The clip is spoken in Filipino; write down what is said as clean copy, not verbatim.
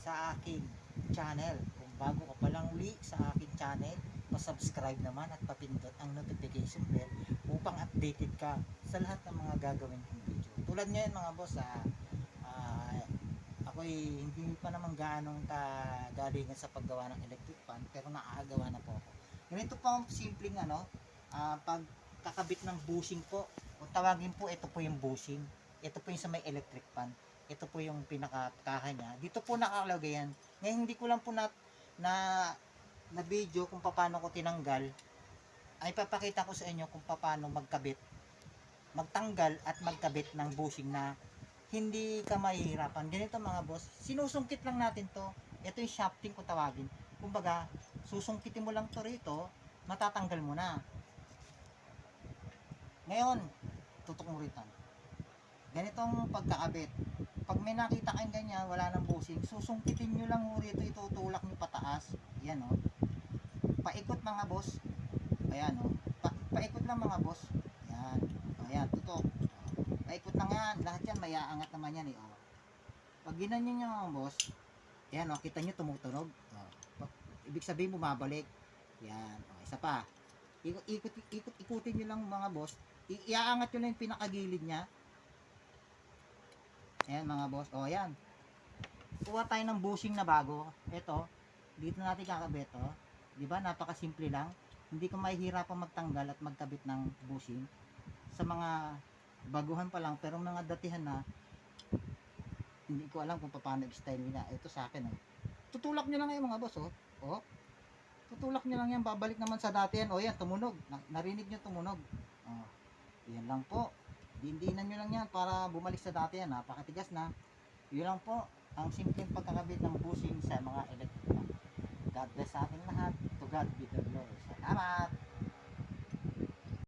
sa aking channel. Kung bago ka palang uli sa aking channel, pa-subscribe naman at papindot ang notification bell upang updated ka sa lahat ng mga gagawin kong video. Tulad ngayon mga boss, ako'y hindi pa naman gaanong kagalingan sa paggawa ng electric fan, pero naaagawa na po ako. Ganito po ang simpleng pagkakabit ng bushing po. Kung tawagin po, ito po yung bushing. Ito po yung sa may electric fan. Ito po yung pinakakaha niya. Dito po nakalagay yan. Ngayon hindi ko lang po na video kung paano ko tinanggal. Ay papakita ko sa inyo kung paano magtanggal at magkabit ng bushing na hindi ka mahihirapan. Ganito mga boss, sinusungkit lang natin to. Ito yung shafting ko tawagin. Kumbaga, susungkitin mo lang to rito, matatanggal mo na. Ngayon, tutok mo rito. Ganitong pagkakabit. Pag may nakita kayong ganyan, wala nang bushing, susungkitin nyo lang rito, itutulak nyo pataas. Yan o. Paikot mga boss. Ayan o. Paikot lang mga boss. Yan. Ayan, tutok. Paikot lang yan. Lahat yan, may aangat naman yan eh. O. Pag ginanyan nyo mga boss, ayan o, kita nyo tumutunog. O. Ibig sabihin bumabalik. Yan. O, isa pa. Ikutin nyo lang mga boss. Iaangat nyo lang yung pinakagilid nya. Ayan mga boss. O ayan. Kuha tayo ng bushing na bago. Ito. Dito natin kakabit. O. Diba? Napakasimple lang. Hindi ko mahihirapan magtanggal at magkabit ng bushing. Sa mga baguhan pa lang. Pero mga datihan na, hindi ko alam kung paano i-style nila. Ito sa akin. O. Tutulak nyo lang yan mga boss. O. O. Tutulak nyo lang yan. Babalik naman sa datihan. O yan. Tumunog. Narinig nyo tumunog. O. Yan lang po. Dindinan nyo lang yan para bumalik sa dati yan. Napakatigas na. Yun lang po ang simpleng pagkakabit ng bushing sa mga electric fan. God bless sa ating lahat. To God be the glory. Salamat!